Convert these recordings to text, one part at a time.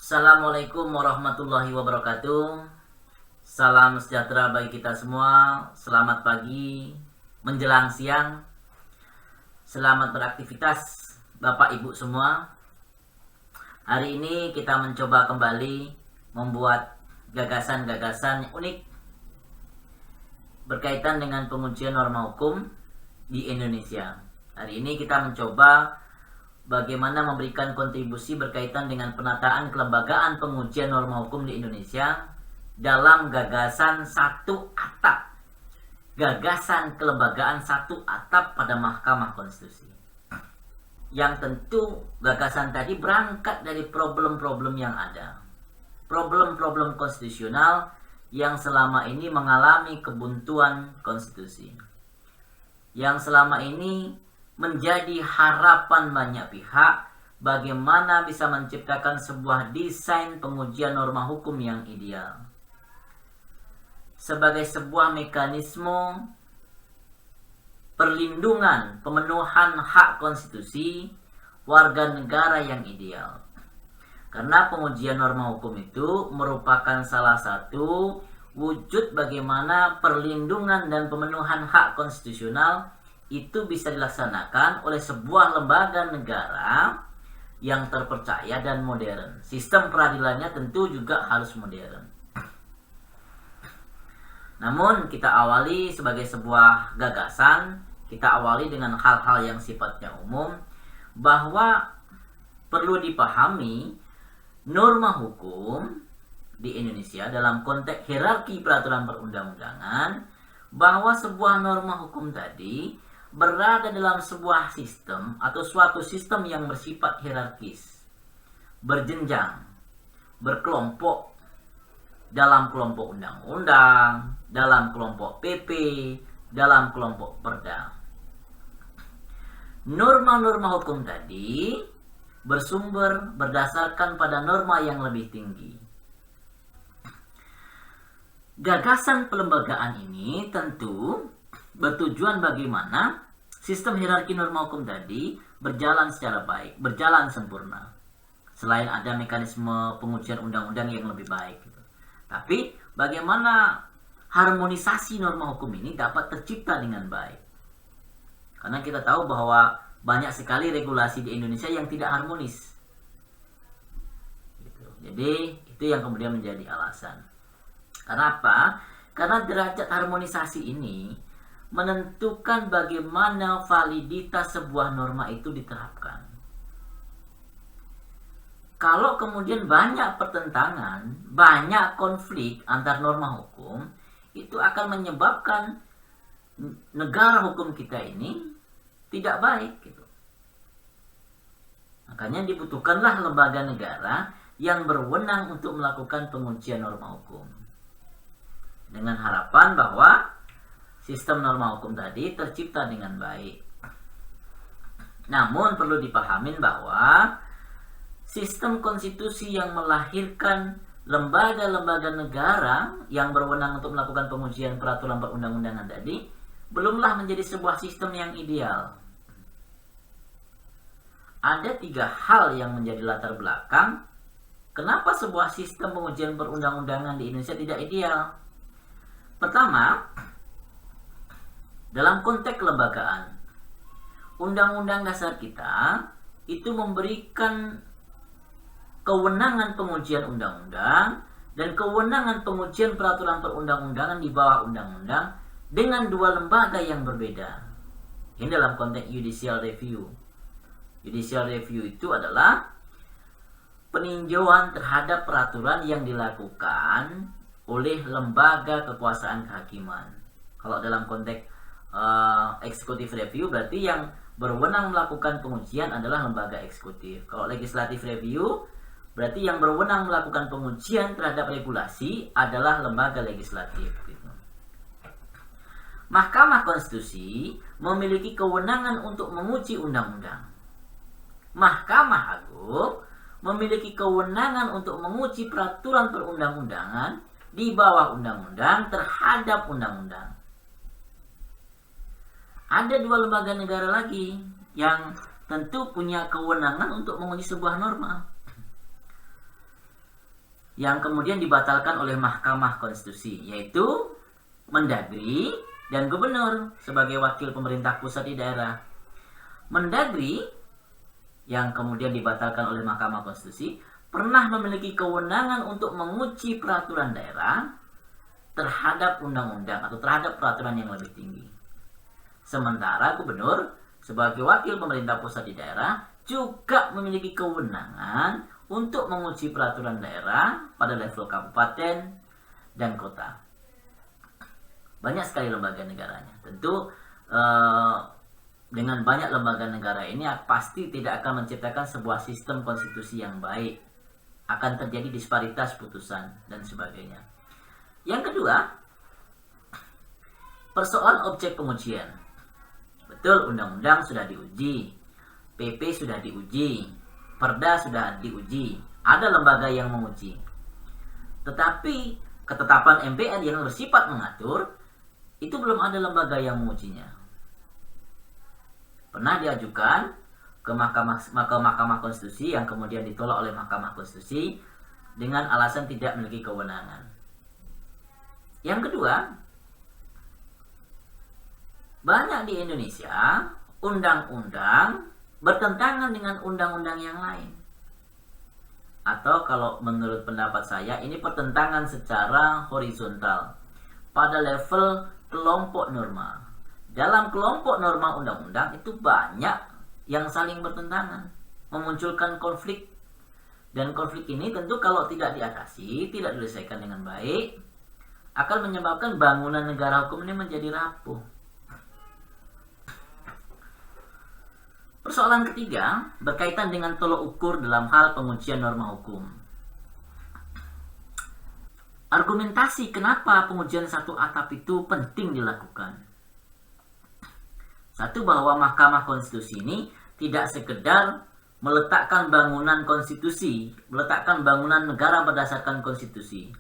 Assalamualaikum warahmatullahi wabarakatuh. Salam sejahtera bagi kita semua. Selamat pagi menjelang siang. Selamat beraktivitas Bapak Ibu semua. Hari ini kita mencoba kembali membuat gagasan-gagasan unik berkaitan dengan pengujian norma hukum di Indonesia. Hari ini kita mencoba bagaimana memberikan kontribusi berkaitan dengan penataan kelembagaan pengujian norma hukum di Indonesia dalam gagasan satu atap. Gagasan kelembagaan satu atap pada Mahkamah Konstitusi. Yang tentu gagasan tadi berangkat dari problem-problem yang ada. Problem-problem konstitusional yang selama ini mengalami kebuntuan konstitusi. Yang selama ini menjadi harapan banyak pihak bagaimana bisa menciptakan sebuah desain pengujian norma hukum yang ideal sebagai sebuah mekanisme perlindungan pemenuhan hak konstitusi warga negara yang ideal. Karena pengujian norma hukum itu merupakan salah satu wujud bagaimana perlindungan dan pemenuhan hak konstitusional itu bisa dilaksanakan oleh sebuah lembaga negara yang terpercaya dan modern. Sistem peradilannya tentu juga harus modern. Namun kita awali sebagai sebuah gagasan, kita awali dengan hal-hal yang sifatnya umum, bahwa perlu dipahami norma hukum di Indonesia dalam konteks hierarki peraturan perundang-undangan, bahwa sebuah norma hukum tadi berada dalam sebuah sistem atau suatu sistem yang bersifat hierarkis, berjenjang, berkelompok, dalam kelompok undang-undang, dalam kelompok PP, dalam kelompok perda. Norma-norma hukum tadi bersumber berdasarkan pada norma yang lebih tinggi. Gagasan pelembagaan ini tentu bertujuan bagaimana sistem hierarki norma hukum tadi berjalan secara baik, berjalan sempurna. Selain ada mekanisme pengujian undang-undang yang lebih baik. Gitu. Tapi bagaimana harmonisasi norma hukum ini dapat tercipta dengan baik. Karena kita tahu bahwa banyak sekali regulasi di Indonesia yang tidak harmonis. Gitu. Jadi itu yang kemudian menjadi alasan. Kenapa? Karena derajat harmonisasi ini menentukan bagaimana validitas sebuah norma itu diterapkan. Kalau kemudian banyak pertentangan, banyak konflik antar norma hukum, itu akan menyebabkan negara hukum kita ini tidak baik. Gitu. Makanya dibutuhkanlah lembaga negara yang berwenang untuk melakukan pengujian norma hukum. Dengan harapan bahwa sistem norma hukum tadi tercipta dengan baik. Namun perlu dipahamin bahwa sistem konstitusi yang melahirkan lembaga-lembaga negara yang berwenang untuk melakukan pengujian peraturan perundang-undangan tadi belumlah menjadi sebuah sistem yang ideal. Ada 3 hal yang menjadi latar belakang kenapa sebuah sistem pengujian perundang-undangan di Indonesia tidak ideal. Pertama, dalam konteks kelembagaan, Undang-Undang Dasar kita itu memberikan kewenangan pengujian undang-undang dan kewenangan pengujian peraturan perundang-undangan di bawah undang-undang dengan 2 lembaga yang berbeda. Ini dalam konteks judicial review. Judicial review itu adalah peninjauan terhadap peraturan yang dilakukan oleh lembaga kekuasaan kehakiman. Kalau dalam konteks executive review berarti yang berwenang melakukan pengujian adalah lembaga eksekutif. Kalau legislative review berarti yang berwenang melakukan pengujian terhadap regulasi adalah lembaga legislatif. Gitu. Mahkamah Konstitusi memiliki kewenangan untuk menguji undang-undang. Mahkamah Agung memiliki kewenangan untuk menguji peraturan perundang-undangan di bawah undang-undang terhadap undang-undang. Ada 2 lembaga negara lagi yang tentu punya kewenangan untuk menguji sebuah norma. yang kemudian dibatalkan oleh Mahkamah Konstitusi, yaitu Mendagri dan Gubernur sebagai wakil pemerintah pusat di daerah. Mendagri yang kemudian dibatalkan oleh Mahkamah Konstitusi pernah memiliki kewenangan untuk menguji peraturan daerah terhadap undang-undang atau terhadap peraturan yang lebih tinggi. Sementara Gubernur sebagai wakil pemerintah pusat di daerah juga memiliki kewenangan untuk menguji peraturan daerah pada level kabupaten dan kota. Banyak sekali lembaga negaranya. Tentu dengan banyak lembaga negara ini pasti tidak akan menciptakan sebuah sistem konstitusi yang baik. Akan terjadi disparitas putusan dan sebagainya. Yang kedua, persoalan objek pengujian. Betul, undang-undang sudah diuji, PP sudah diuji, Perda sudah diuji, ada lembaga yang menguji. Tetapi ketetapan MPR yang bersifat mengatur, itu belum ada lembaga yang mengujinya. Pernah diajukan ke Mahkamah Konstitusi yang kemudian ditolak oleh Mahkamah Konstitusi dengan alasan tidak memiliki kewenangan. Yang kedua, banyak di Indonesia undang-undang bertentangan dengan undang-undang yang lain. Atau kalau menurut pendapat saya, ini pertentangan secara horizontal pada level kelompok norma. Dalam kelompok norma undang-undang itu banyak yang saling bertentangan, memunculkan konflik. Dan konflik ini tentu kalau tidak diatasi, tidak diselesaikan dengan baik, akan menyebabkan bangunan negara hukum ini menjadi rapuh. Persoalan ketiga berkaitan dengan tolok ukur dalam hal pengujian norma hukum. Argumentasi kenapa pengujian satu atap itu penting dilakukan. Satu, bahwa Mahkamah Konstitusi ini tidak sekedar meletakkan bangunan konstitusi, meletakkan bangunan negara berdasarkan konstitusi.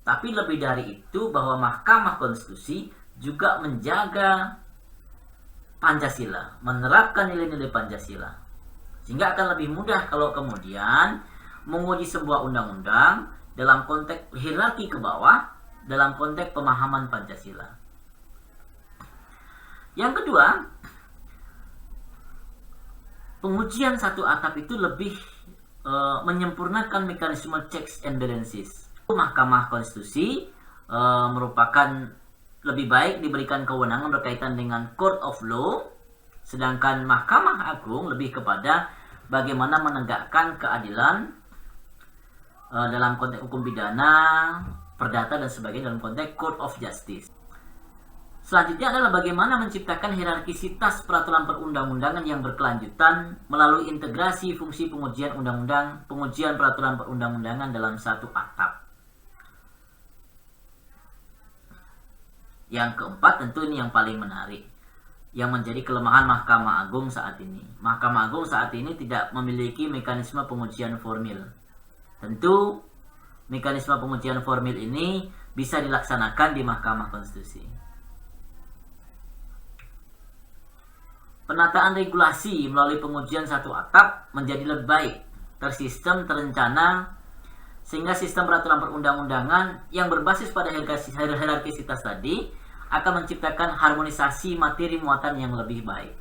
Tapi lebih dari itu, bahwa Mahkamah Konstitusi juga menjaga Pancasila, menerapkan nilai-nilai Pancasila. Sehingga akan lebih mudah kalau kemudian menguji sebuah undang-undang dalam konteks hierarki ke bawah, dalam konteks pemahaman Pancasila. Yang kedua, pengujian satu atap itu lebih menyempurnakan mekanisme checks and balances. Mahkamah Konstitusi merupakan lebih baik diberikan kewenangan berkaitan dengan court of law, sedangkan Mahkamah Agung lebih kepada bagaimana menegakkan keadilan dalam konteks hukum pidana, perdata dan sebagainya dalam konteks court of justice. Selanjutnya adalah bagaimana menciptakan hierarkisitas peraturan perundang-undangan yang berkelanjutan melalui integrasi fungsi pengujian undang-undang, pengujian peraturan perundang-undangan dalam satu atap. Yang keempat, tentu ini yang paling menarik, yang menjadi kelemahan Mahkamah Agung saat ini. Mahkamah Agung saat ini tidak memiliki mekanisme pengujian formil. Tentu mekanisme pengujian formil ini bisa dilaksanakan di Mahkamah Konstitusi. Penataan regulasi melalui pengujian satu atap menjadi lebih baik, tersistem, terencana, sehingga sistem peraturan perundang-undangan yang berbasis pada hierarkisitas tadi akan menciptakan harmonisasi materi muatan yang lebih baik.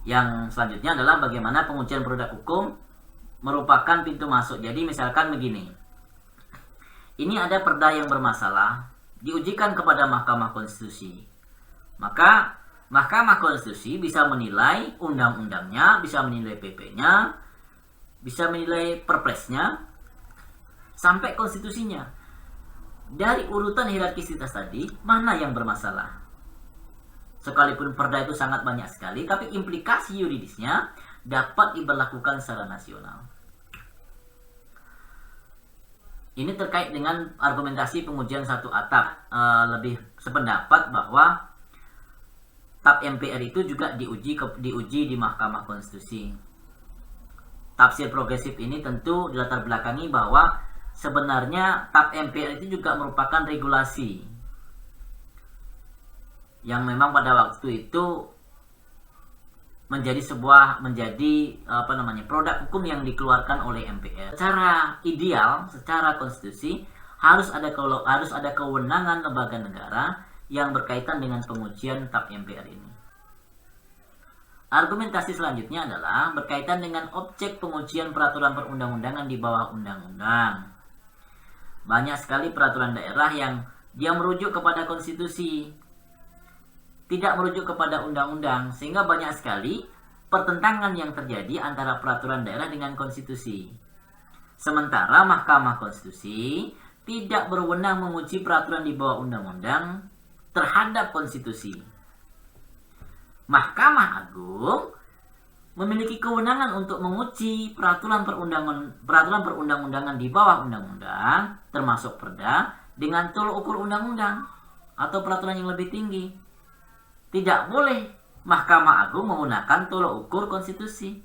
Yang selanjutnya adalah bagaimana pengujian produk hukum merupakan pintu masuk. Jadi misalkan begini, ini ada perda yang bermasalah, diujikan kepada Mahkamah Konstitusi. Maka Mahkamah Konstitusi bisa menilai undang-undangnya, bisa menilai PP-nya, bisa menilai perpresnya, sampai konstitusinya. Dari urutan hierarkisitas tadi, mana yang bermasalah? Sekalipun perda itu sangat banyak sekali, tapi implikasi yuridisnya dapat diberlakukan secara nasional. Ini terkait dengan argumentasi pengujian satu atap. Lebih sependapat bahwa TAP MPR itu juga diuji di Mahkamah Konstitusi. Tafsir progresif ini tentu dilatar belakangi bahwa sebenarnya TAP MPR itu juga merupakan regulasi yang memang pada waktu itu produk hukum yang dikeluarkan oleh MPR. Secara ideal, secara konstitusi harus ada kewenangan lembaga negara yang berkaitan dengan pengujian TAP MPR ini. Argumentasi selanjutnya adalah berkaitan dengan objek pengujian peraturan perundang-undangan di bawah undang-undang. Banyak sekali peraturan daerah yang dia merujuk kepada konstitusi, tidak merujuk kepada undang-undang, sehingga banyak sekali pertentangan yang terjadi antara peraturan daerah dengan konstitusi. Sementara Mahkamah Konstitusi tidak berwenang menguji peraturan di bawah undang-undang terhadap konstitusi. Mahkamah Agung memiliki kewenangan untuk menguji peraturan perundang-undangan di bawah undang-undang, termasuk Perda, dengan tolok ukur undang-undang atau peraturan yang lebih tinggi. Tidak boleh Mahkamah Agung menggunakan tolok ukur konstitusi.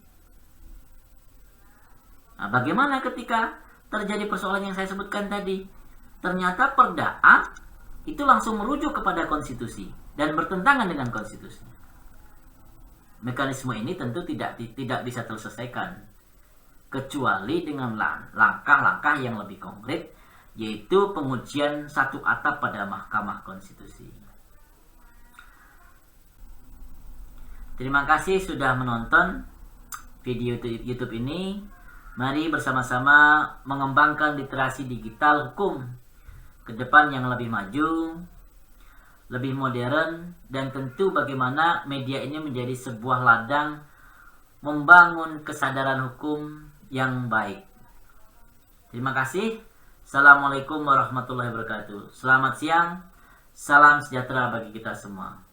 Nah, bagaimana ketika terjadi persoalan yang saya sebutkan tadi? Ternyata Perda A itu langsung merujuk kepada konstitusi dan bertentangan dengan konstitusi. Mekanisme ini tentu tidak bisa terselesaikan kecuali dengan langkah-langkah yang lebih konkret, yaitu pengujian satu atap pada Mahkamah Konstitusi. Terima kasih sudah menonton video YouTube ini. Mari bersama-sama mengembangkan literasi digital hukum ke depan yang lebih maju, lebih modern, dan tentu bagaimana media ini menjadi sebuah ladang membangun kesadaran hukum yang baik. Terima kasih. Assalamualaikum warahmatullahi wabarakatuh. Selamat siang. Salam sejahtera bagi kita semua.